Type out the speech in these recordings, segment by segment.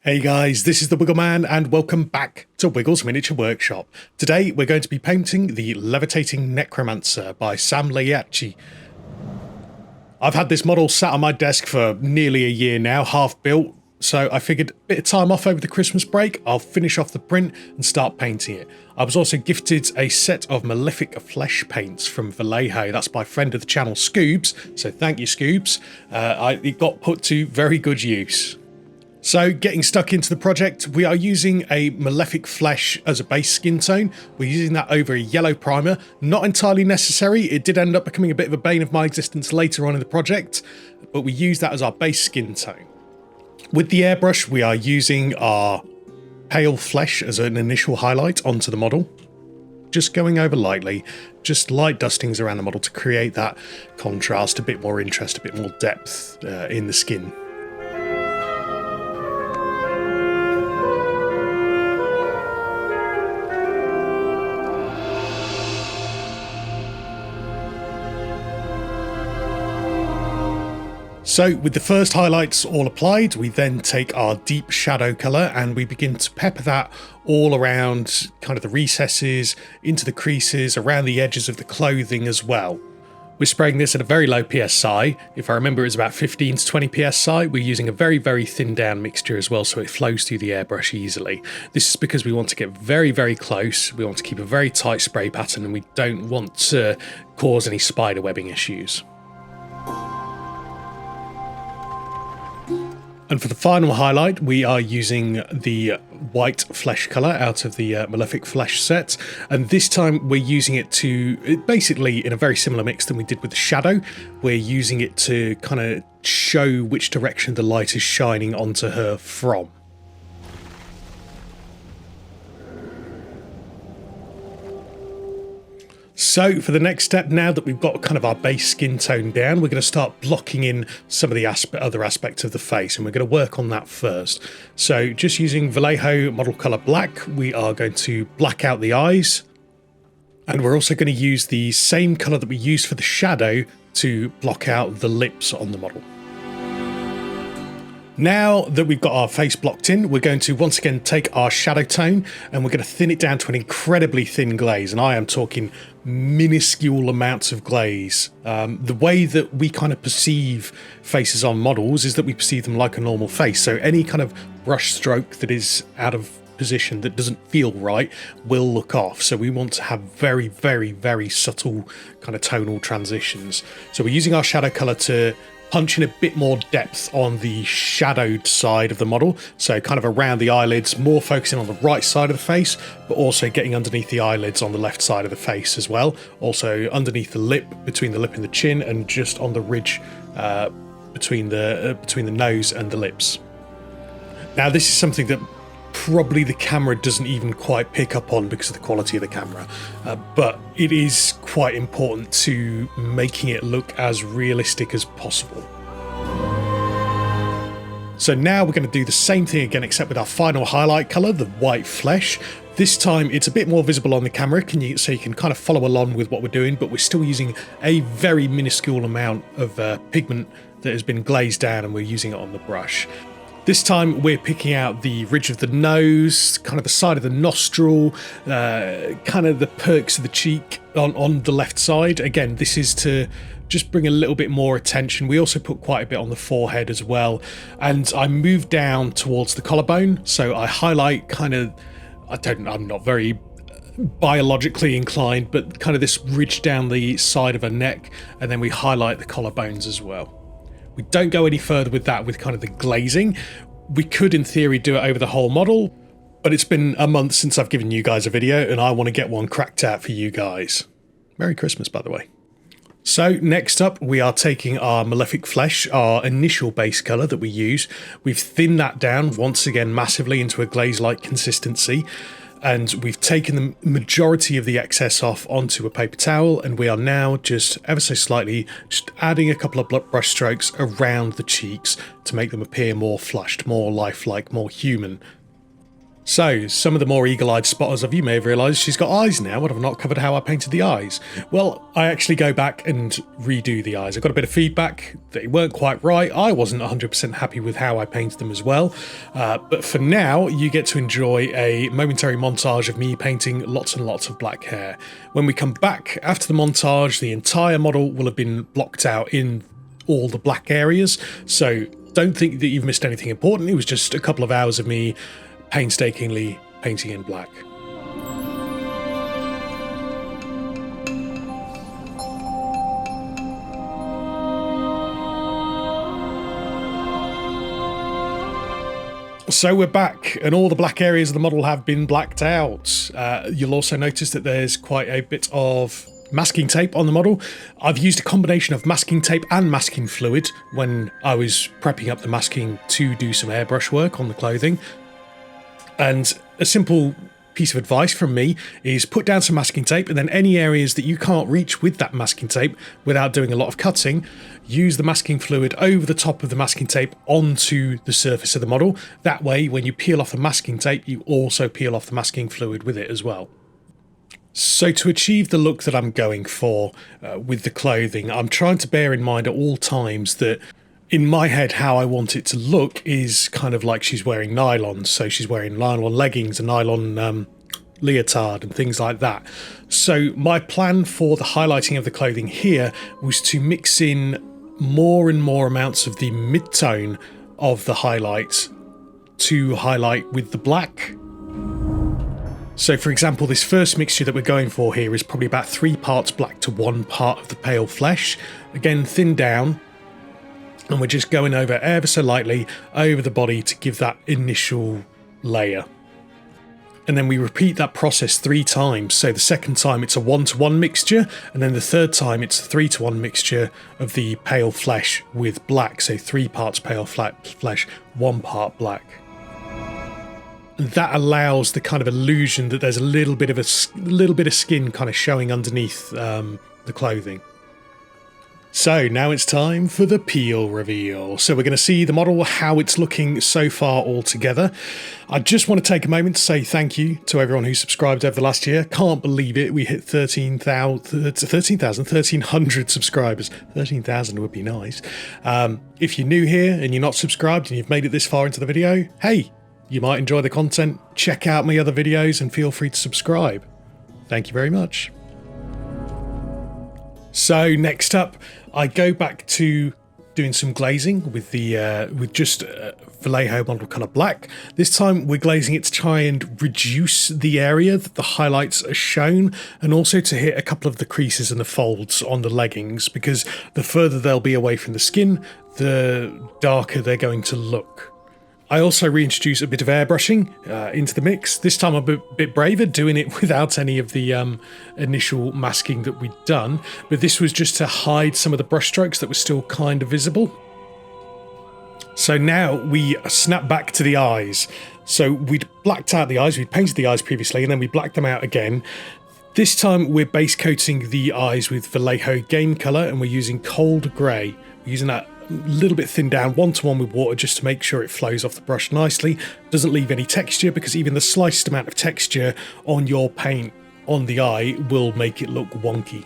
Hey guys, this is the Wiggle Man and welcome back to Wiggle's Miniature Workshop. Today we're going to be painting the Levitating Necromancer by Sam Laerte. I've had this model sat on my desk for nearly a year now, half built, so I figured a bit of time off over the Christmas break, I'll finish off the print and start painting it. I was also gifted a set of Malefic Flesh paints from Vallejo. That's by friend of the channel Scoobs, so thank you Scoobs. It got put to very good use. So getting stuck into the project, we are using a Malefic Flesh as a base skin tone. We're using that over a yellow primer. Not entirely necessary. It did end up becoming a bit of a bane of my existence later on in the project, but we use that as our base skin tone. With the airbrush, we are using our pale flesh as an initial highlight onto the model. Just going over lightly, just light dustings around the model to create that contrast, a bit more interest, a bit more depth in the skin. So with the first highlights all applied, we then take our deep shadow colour and we begin to pepper that all around kind of the recesses, into the creases, around the edges of the clothing as well. We're spraying this at a very low PSI. If I remember, it's about 15 to 20 PSI. We're using a very, very thin down mixture as well, so it flows through the airbrush easily. This is because we want to get very, very close. We want to keep a very tight spray pattern and we don't want to cause any spider webbing issues. And for the final highlight, we are using the white flesh colour out of the Malefic Flesh set. And this time we're using it to, basically in a very similar mix than we did with the shadow, we're using it to kind of show which direction the light is shining onto her from. So for the next step, now that we've got kind of our base skin tone down, we're going to start blocking in some of the other aspects of the face, and we're going to work on that first. So just using Vallejo Model Colour Black, we are going to black out the eyes, and we're also going to use the same colour that we used for the shadow to block out the lips on the model. Now that we've got our face blocked in, we're going to once again take our shadow tone and we're going to thin it down to an incredibly thin glaze, and I am talking minuscule amounts of glaze. The way that we kind of perceive faces on models is that we perceive them like a normal face, so any kind of brush stroke that is out of position, that doesn't feel right, will look off. So we want to have very, very, very subtle kind of tonal transitions. So we're using our shadow colour to punch in a bit more depth on the shadowed side of the model, so kind of around the eyelids, more focusing on the right side of the face, but also getting underneath the eyelids on the left side of the face as well, also underneath the lip, between the lip and the chin, and just on the ridge between the nose and the lips. Now this is something that probably the camera doesn't even quite pick up on because of the quality of the camera, but it is quite important to making it look as realistic as possible. So now we're going to do the same thing again, except with our final highlight colour, the white flesh. This time it's a bit more visible on the camera, so you can kind of follow along with what we're doing, but we're still using a very minuscule amount of pigment that has been glazed down, and we're using it on the brush. This time we're picking out the ridge of the nose, kind of the side of the nostril, kind of the perks of the cheek on the left side. Again, this is to just bring a little bit more attention. We also put quite a bit on the forehead as well. And I move down towards the collarbone, so I highlight kind of, I'm not very biologically inclined, but kind of this ridge down the side of her neck, and then we highlight the collarbones as well. We don't go any further with that, with kind of the glazing. We could, in theory, do it over the whole model, but it's been a month since I've given you guys a video, and I want to get one cracked out for you guys. Merry Christmas, by the way. So next up, we are taking our Malefic Flesh, our initial base colour that we use. We've thinned that down once again massively into a glaze-like consistency. And we've taken the majority of the excess off onto a paper towel, and we are now just ever so slightly just adding a couple of brush strokes around the cheeks to make them appear more flushed, more lifelike, more human. So, some of the more eagle-eyed spotters of you may have realised she's got eyes now. What have I not covered how I painted the eyes? Well, I actually go back and redo the eyes. I got a bit of feedback that they weren't quite right. I wasn't 100% happy with how I painted them as well. But for now, you get to enjoy a momentary montage of me painting lots and lots of black hair. When we come back after the montage, the entire model will have been blocked out in all the black areas. So don't think that you've missed anything important. It was just a couple of hours of me painstakingly painting in black. So we're back, and all the black areas of the model have been blacked out. You'll also notice that there's quite a bit of masking tape on the model. I've used a combination of masking tape and masking fluid when I was prepping up the masking to do some airbrush work on the clothing. And a simple piece of advice from me is put down some masking tape, and then any areas that you can't reach with that masking tape without doing a lot of cutting, use the masking fluid over the top of the masking tape onto the surface of the model. That way, when you peel off the masking tape, you also peel off the masking fluid with it as well. So to achieve the look that I'm going for with the clothing, I'm trying to bear in mind at all times that in my head, how I want it to look is kind of like she's wearing nylon. So she's wearing nylon leggings, a nylon leotard and things like that. So my plan for the highlighting of the clothing here was to mix in more and more amounts of the mid-tone of the highlight to highlight with the black. So for example, this first mixture that we're going for here is probably about 3 parts black to 1 part of the pale flesh. Again, thinned down. And we're just going over ever so lightly over the body to give that initial layer. And then we repeat that process 3 times. So the second time it's a 1-to-1 mixture, and then the third time it's a 3-to-1 mixture of the pale flesh with black. So 3 parts pale flesh, 1 part black. And that allows the kind of illusion that there's a little bit of skin kind of showing underneath the clothing. So now it's time for the peel reveal. So we're going to see the model, how it's looking so far all together. I just want to take a moment to say thank you to everyone who subscribed over the last year. Can't believe it. We hit 1,300 subscribers. 13,000 would be nice. If you're new here and you're not subscribed and you've made it this far into the video, hey, you might enjoy the content. Check out my other videos and feel free to subscribe. Thank you very much. So next up, I go back to doing some glazing with the with just Vallejo model colour black. This time we're glazing it to try and reduce the area that the highlights are shown, and also to hit a couple of the creases and the folds on the leggings, because the further they'll be away from the skin, the darker they're going to look. I also reintroduce a bit of airbrushing into the mix. This time I'm a bit braver, doing it without any of the initial masking that we'd done, but this was just to hide some of the brush strokes that were still kind of visible. So now we snap back to the eyes. So we'd blacked out the eyes, we'd painted the eyes previously, and then we blacked them out again. This time we're base coating the eyes with Vallejo Game Colour, and we're using cold grey. We're using that little bit thinned down 1-to-1 with water just to make sure it flows off the brush nicely, doesn't leave any texture, because even the slightest amount of texture on your paint on the eye will make it look wonky.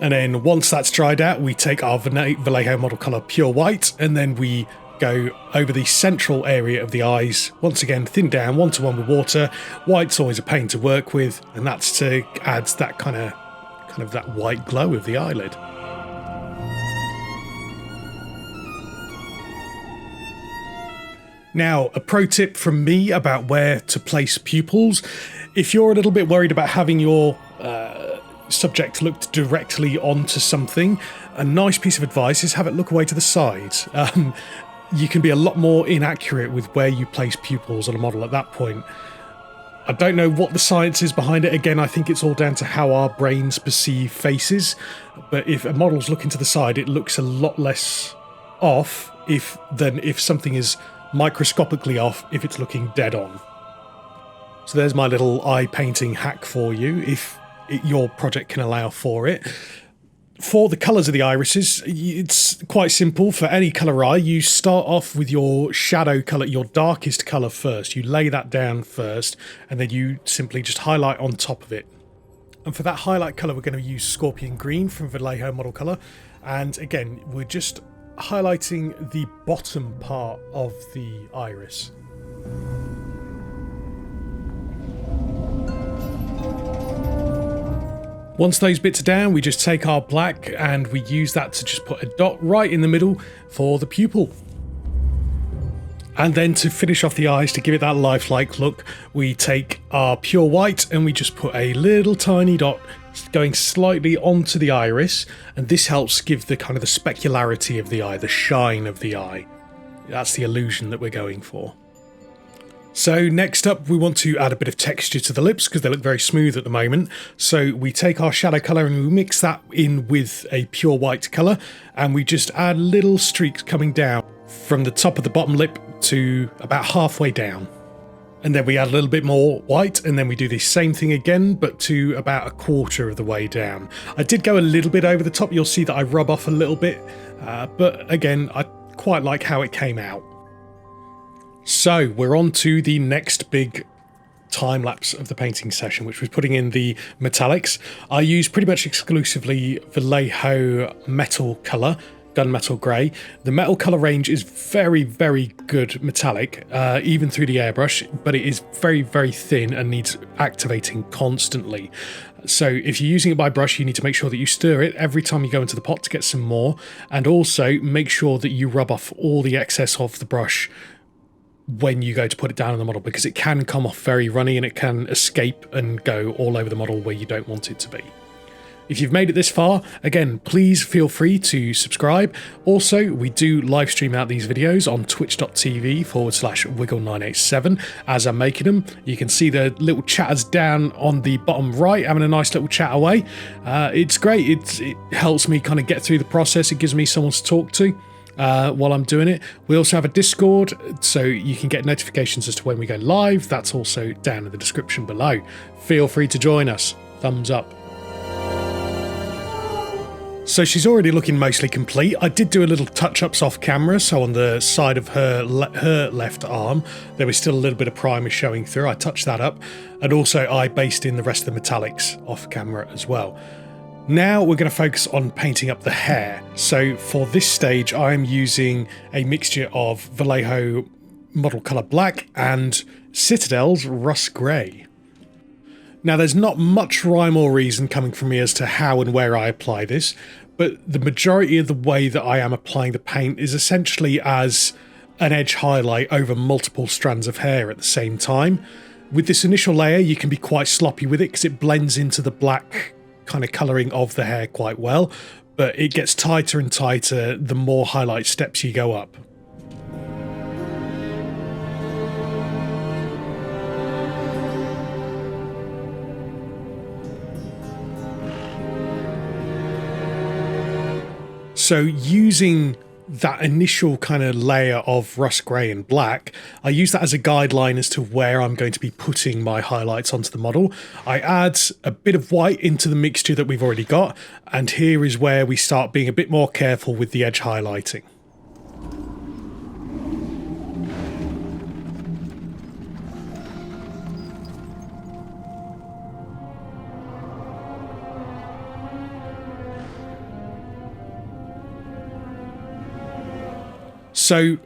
And then once that's dried out, we take our Vallejo model colour pure white, and then we go over the central area of the eyes, once again thinned down 1-to-1 with water. White's always a pain to work with, and that's to add that kind of that white glow of the eyelid. Now, a pro tip from me about where to place pupils. If you're a little bit worried about having your subject look directly onto something, a nice piece of advice is have it look away to the side. You can be a lot more inaccurate with where you place pupils on a model at that point. I don't know what the science is behind it. Again, I think it's all down to how our brains perceive faces. But if a model's looking to the side, it looks a lot less off than if something is microscopically off if it's looking dead on. So there's my little eye painting hack for you, if your project can allow for it. For the colours of the irises, it's quite simple. For any colour eye, you start off with your shadow colour, your darkest colour first. You lay that down first, and then you simply just highlight on top of it. And for that highlight colour, we're going to use Scorpion Green from Vallejo Model Colour. And again, we're just highlighting the bottom part of the iris. Once those bits are down, we just take our black and we use that to just put a dot right in the middle for the pupil. And then to finish off the eyes, to give it that lifelike look, we take our pure white and we just put a little tiny dot going slightly onto the iris, and this helps give the kind of the specularity of the eye, the shine of the eye. That's the illusion that we're going for. So next up, we want to add a bit of texture to the lips because they look very smooth at the moment. So we take our shadow colour and we mix that in with a pure white colour, and we just add little streaks coming down from the top of the bottom lip to about halfway down. And then we add a little bit more white, and then we do the same thing again, but to about a quarter of the way down. I did go a little bit over the top. You'll see that I rub off a little bit, but again, I quite like how it came out. So we're on to the next big time lapse of the painting session, which was putting in the metallics. I use pretty much exclusively Vallejo metal colour, gunmetal grey. The metal colour range is very, very good metallic, even through the airbrush, but it is very, very thin and needs activating constantly. So if you're using it by brush, you need to make sure that you stir it every time you go into the pot to get some more, and also make sure that you rub off all the excess of the brush when you go to put it down on the model, because it can come off very runny and it can escape and go all over the model where you don't want it to be. If you've made it this far, again, please feel free to subscribe. Also, we do live stream out these videos on twitch.tv/wiggle987 as I'm making them. You can see the little chatters down on the bottom right, having a nice little chat away. It's great. It helps me kind of get through the process. It gives me someone to talk to while I'm doing it. We also have a Discord, so you can get notifications as to when we go live. That's also down in the description below. Feel free to join us. Thumbs up. So she's already looking mostly complete. I did do a little touch-ups off camera, so on the side of her left arm, there was still a little bit of primer showing through. I touched that up, and also I based in the rest of the metallics off camera as well. Now we're going to focus on painting up the hair. So for this stage, I'm using a mixture of Vallejo Model Colour Black and Citadel's Rust Grey. Now there's not much rhyme or reason coming from me as to how and where I apply this, but the majority of the way that I am applying the paint is essentially as an edge highlight over multiple strands of hair at the same time. With this initial layer, you can be quite sloppy with it because it blends into the black kind of colouring of the hair quite well, but it gets tighter and tighter the more highlight steps you go up. So using that initial kind of layer of rust grey and black, I use that as a guideline as to where I'm going to be putting my highlights onto the model. I add a bit of white into the mixture that we've already got, and here is where we start being a bit more careful with the edge highlighting. So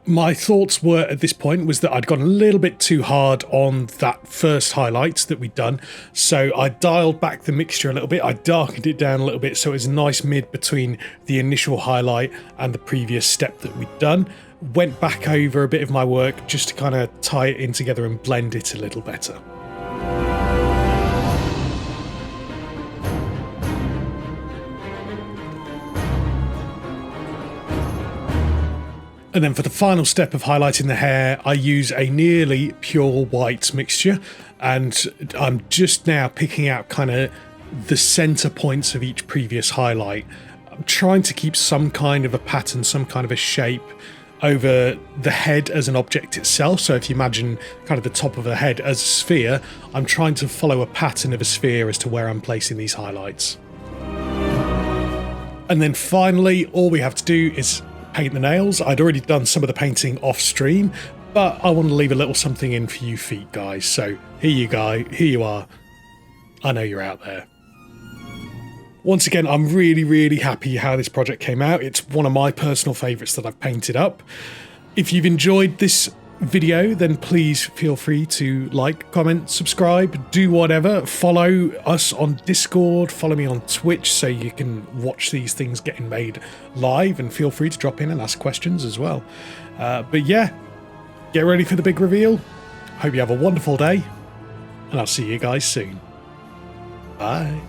my thoughts were at this point was that I'd gone a little bit too hard on that first highlights that we'd done. So I dialed back the mixture a little bit. I darkened it down a little bit so it was a nice mid between the initial highlight and the previous step that we'd done. Went back over a bit of my work just to kind of tie it in together and blend it a little better. And then for the final step of highlighting the hair, I use a nearly pure white mixture, and I'm just now picking out kind of the center points of each previous highlight. I'm trying to keep some kind of a pattern, some kind of a shape over the head as an object itself. So if you imagine kind of the top of a head as a sphere, I'm trying to follow a pattern of a sphere as to where I'm placing these highlights. And then finally, all we have to do is paint the nails. I'd already done some of the painting off stream, but I want to leave a little something in for you feet guys. So here you are. I know you're out there. Once again, I'm really happy how this project came out. It's one of my personal favourites that I've painted up. If you've enjoyed this video, then please feel free to like, comment, subscribe, do whatever. Follow us on Discord, follow me on Twitch so you can watch these things getting made live, and feel free to drop in and ask questions as well. But yeah, get ready for the big reveal. Hope you have a wonderful day, and I'll see you guys soon. Bye.